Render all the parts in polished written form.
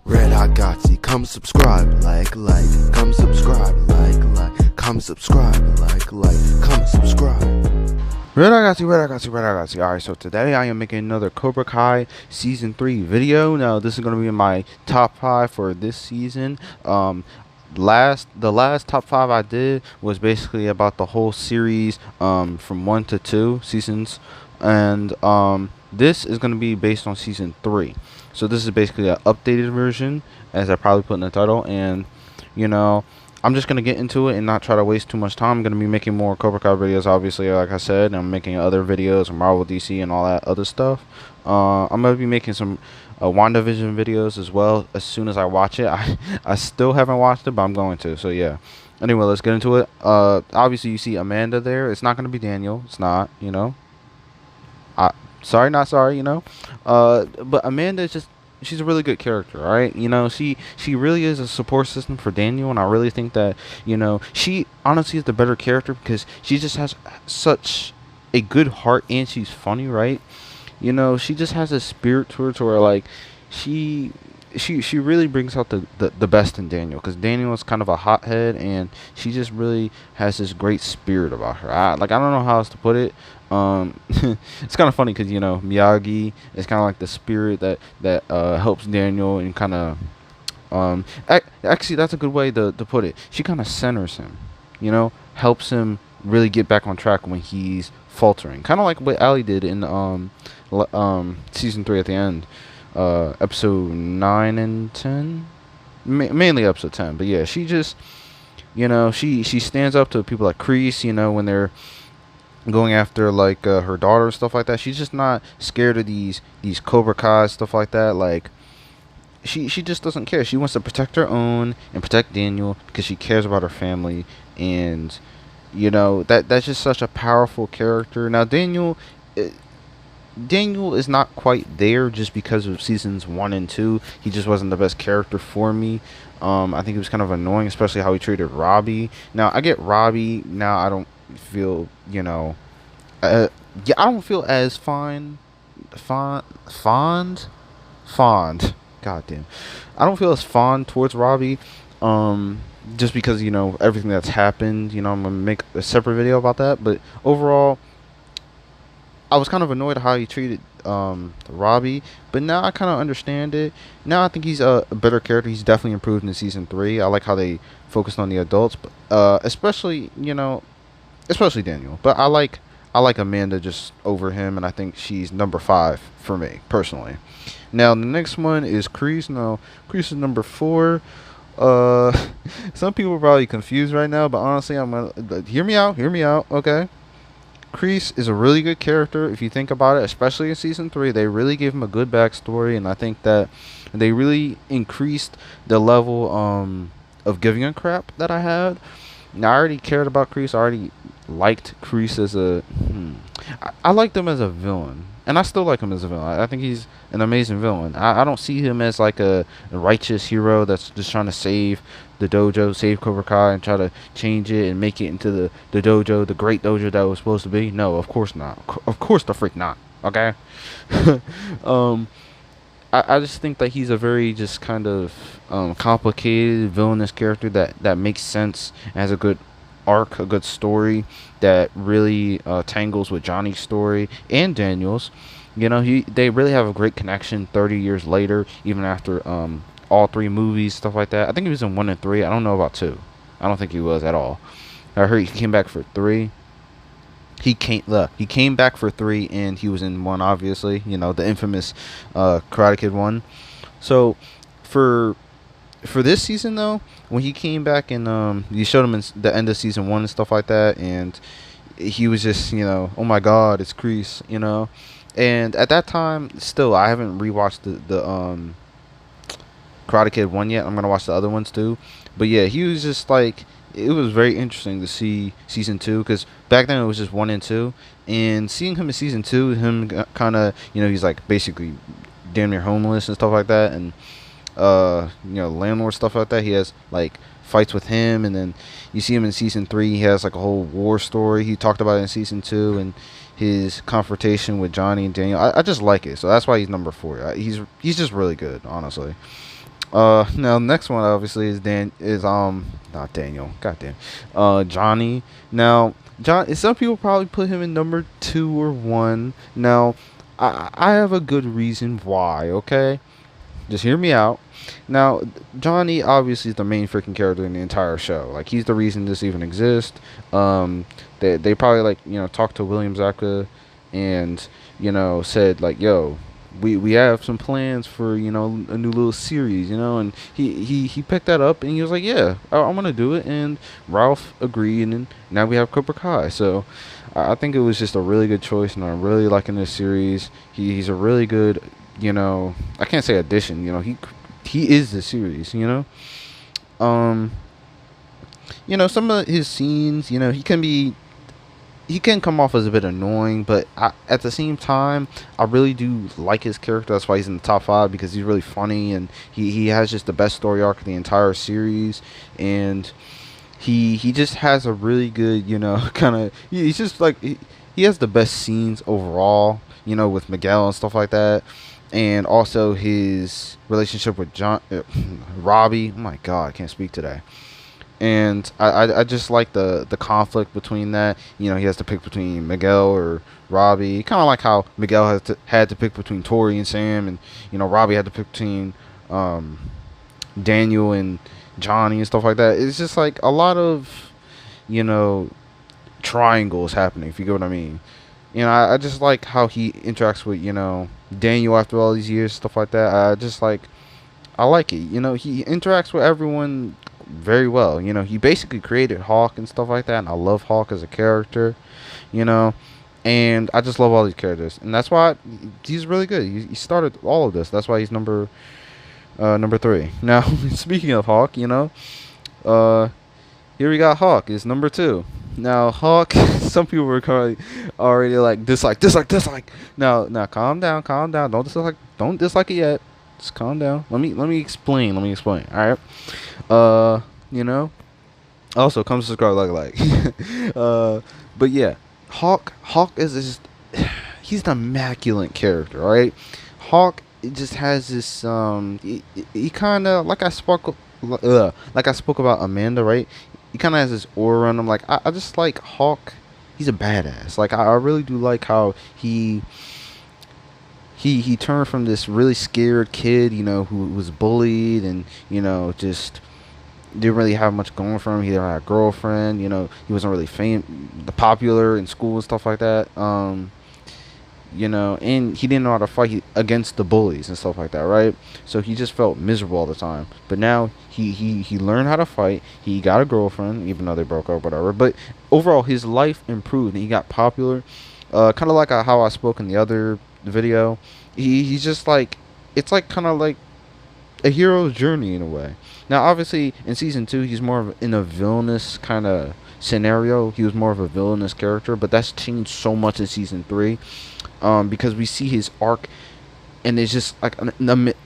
Red Hot Gotsy, come subscribe, like, come subscribe, like, come subscribe, like, come subscribe. Red Hot Gotsy. Alright, so today I am making another Cobra Kai Season 3 video. Now, this is going to be my top 5 for this season. The last top 5 I did was basically about the whole series from 1 to 2 seasons, and this is going to be based on season 3. So this is basically an updated version, as I probably put in the title, and you know, I'm just going to get into it and not try to waste too much time. I'm going to be making more Cobra Kai videos, obviously, like I said, and I'm making other videos on Marvel, DC, and all that other stuff. I'm going to be making some WandaVision videos as well as soon as I watch it. I still haven't watched it, but I'm going to, so yeah. Anyway, let's get into it. Obviously, you see Amanda there. It's not going to be Daniel. It's not, you know. Sorry, not sorry, you know. But Amanda is just, she's a really good character, right? You know, she really is a support system for Daniel, and I really think that, you know, she honestly is the better character because she just has such a good heart and she's funny, right? You know, she just has a spirit towards her, like, she really brings out the best in Daniel, because Daniel is kind of a hothead, and she just really has this great spirit about her. I don't know how else to put it. It's kind of funny because, you know, Miyagi is kind of like the spirit that helps Daniel, and kind of actually, that's a good way to put it. She kind of centers him, you know, helps him really get back on track when he's faltering, kind of like what Ali did in season 3 at the end. Episode 9 and 10, mainly episode 10, but yeah, she just, you know, she stands up to people like Kreese, you know, when they're going after, like, her daughter and stuff like that. She's just not scared of these Cobra Kai, stuff like that. Like, she just doesn't care. She wants to protect her own and protect Daniel because she cares about her family, and you know, that's just such a powerful character. Now, Daniel is not quite there just because of seasons 1 and 2. He just wasn't the best character for me. I think it was kind of annoying, especially how he treated Robbie. Now, I get Robbie. Now, I don't feel, you know, I don't feel as fond. Goddamn, I don't feel as fond towards Robbie. Just because, you know, everything that's happened. You know, I'm gonna make a separate video about that. But overall, I was kind of annoyed how he treated Robbie, but now I kind of understand it. Now I think he's a better character. He's definitely improved in season 3. I like how they focused on the adults, but especially, you know, especially Daniel. But I like Amanda just over him, and I think she's number 5 for me personally. Now the next one is Kreese. Now Kreese is number 4. Some people are probably confused right now, but honestly, I'm gonna hear me out, okay? Kreese is a really good character if you think about it, especially in season 3. They really gave him a good backstory, and I think that they really increased the level of giving a crap that I had. Now, I already cared about Kreese. I already liked Kreese as a I liked him as a villain, and I still like him as a villain. I think he's an amazing villain. I don't see him as like a righteous hero that's just trying to save the dojo, save Cobra Kai, and try to change it and make it into the dojo, the great dojo that it was supposed to be. No, of course not. Of course the freak not. Okay. I just think that he's a very just kind of complicated villainous character that makes sense, and has a good arc, a good story that really tangles with Johnny's story and Daniel's. You know, they really have a great connection 30 years later, even after all 3 movies, stuff like that. I think he was in 1 and 3. I don't know about 2. I don't think he was at all. I heard he came back for 3. He came back for 3, and he was in 1, obviously. You know, the infamous Karate Kid 1. So for this season, though, when he came back, and you showed him in the end of season 1 and stuff like that, and he was just, you know, oh my God, it's Kreese, you know. And at that time, still, I haven't rewatched the Karate Kid 1 yet. I'm gonna watch the other ones too. But yeah, he was just like, it was very interesting to see season 2, because back then it was just 1 and 2, and seeing him in season 2, him kind of, you know, he's like basically damn near homeless and stuff like that, and you know, landlord, stuff like that. He has like fights with him, and then you see him in season 3. He has like a whole war story. He talked about it in season 2, and his confrontation with Johnny and Daniel. I just like it, so that's why he's number 4. He's just really good, honestly. Now next one obviously is not Daniel, goddamn, Johnny. Now some people probably put him in number 2 or 1. Now I have a good reason why. Okay, just hear me out. Now Johnny obviously is the main freaking character in the entire show. Like, he's the reason this even exists. They probably, like, talked to William Zabka and said like, yo, we have some plans for a new little series, and he picked that up and he was like, yeah, I'm gonna do it, and Ralph agreed, and then now we have Cobra Kai. So I think it was just a really good choice, and I'm really liking this series. He's a really good, I can't say addition. He is the series. Some of his scenes, he can come off as a bit annoying, but at the same time, I really do like his character. That's why he's in the top 5, because he's really funny, and he has just the best story arc of the entire series, and he just has a really good, kind of, he's just like, he has the best scenes overall, with Miguel and stuff like that, and also his relationship with Robbie. Oh my god, I can't speak today. And I just like the conflict between that. He has to pick between Miguel or Robbie. Kind of like how Miguel had to pick between Tori and Sam, and Robbie had to pick between Daniel and Johnny and stuff like that. It's just like a lot of triangles happening, if you get what I mean. I just like how he interacts with Daniel after all these years, stuff like that. I like it. He interacts with everyone very well. He basically created Hawk and stuff like that, and I love Hawk as a character. And I just love all these characters, and that's why he's really good. He started all of this. That's why he's number 3. Now, speaking of Hawk, here we got Hawk is number 2. Now Hawk, some people were already like dislike. Now calm down. Don't dislike it yet. Just calm down. Let me explain. All right. Also, come subscribe, like. But yeah, Hawk is just, he's an immaculate character, right? Hawk just has this he kind of, like I spoke about Amanda, right? He kind of has this aura on him. Like, I just like Hawk. He's a badass. Like, I really do like how he turned from this really scared kid, who was bullied and just didn't really have much going for him. He didn't have a girlfriend. He wasn't really popular in school and stuff like that. And he didn't know how to fight against the bullies and stuff like that, right? So he just felt miserable all the time. But now he learned how to fight. He got a girlfriend, even though they broke up, whatever. But overall, his life improved, and he got popular. Kind of like how I spoke in the other video. He's just like, it's like kind of like a hero's journey in a way. Now, obviously, in season 2, he's more of in a villainous kind of scenario. He was more of a villainous character, but that's changed so much in season 3. Because we see his arc, and it's just like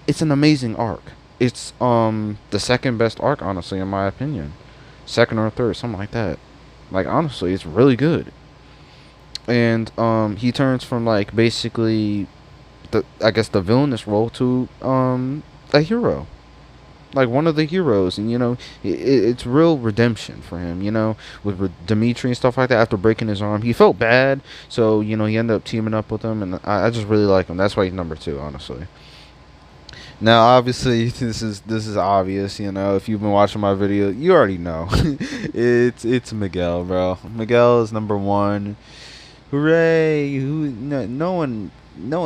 it's an amazing arc. It's the second best arc, honestly, in my opinion, second or third, something like that. Like, honestly, it's really good. And he turns from, like, basically the villainous role to a hero, like one of the heroes, and it's real redemption for him, with Dimitri and stuff like that. After breaking his arm, he felt bad, so he ended up teaming up with him, and I just really like him. That's why he's number 2, honestly. Now, obviously, this is obvious, if you've been watching my video, you already know. it's Miguel, bro. Miguel is number 1. Hooray!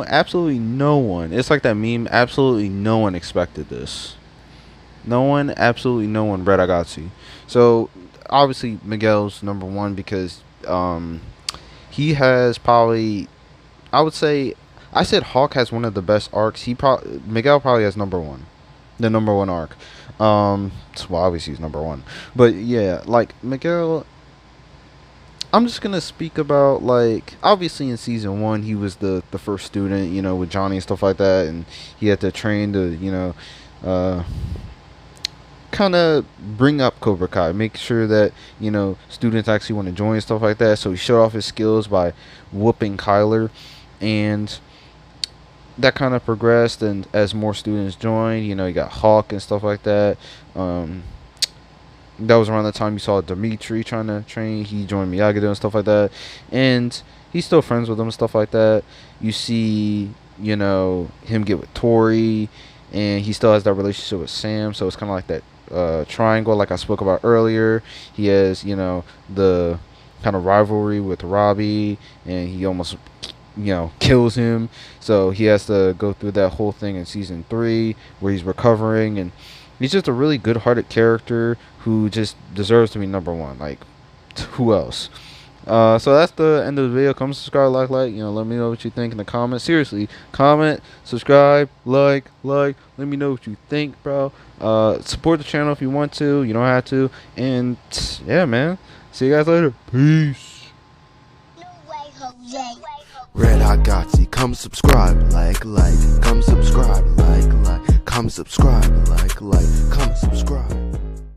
Absolutely no one. It's like that meme. Absolutely no one expected this. Absolutely no one, Red Ragazzi. So, obviously, Miguel's number 1 because he has probably, I said Hawk has one of the best arcs. Miguel probably has number 1. The number 1 arc. So obviously he's number 1. But yeah, like, Miguel, I'm just going to speak about, like, obviously in season 1, he was the first student, with Johnny and stuff like that. And he had to train to, kind of bring up Cobra Kai, make sure that, you know, students actually want to join and stuff like that. So he showed off his skills by whooping Kyler, and that kind of progressed. And as more students joined, you know, you got Hawk and stuff like that. That was around the time you saw Dimitri trying to train. He joined Miyagi and stuff like that, and he's still friends with them and stuff like that. You see, you know, him get with Tori, and he still has that relationship with Sam. So it's kind of like that triangle, like I spoke about earlier. He has, you know, the kind of rivalry with Robbie, and he almost, you know, kills him. So he has to go through that whole thing in season 3 where he's recovering, and he's just a really good-hearted character who just deserves to be #1. Like, who else? So that's the end of the video. Come subscribe, like, you know, let me know what you think in the comments. Seriously, comment, subscribe, like, let me know what you think, bro. Support the channel if you want to. You don't have to. And yeah, man, see you guys later. Peace. No way, Jose. Red Hot Gotsy, come subscribe, like, come subscribe, like, come subscribe, like, come subscribe.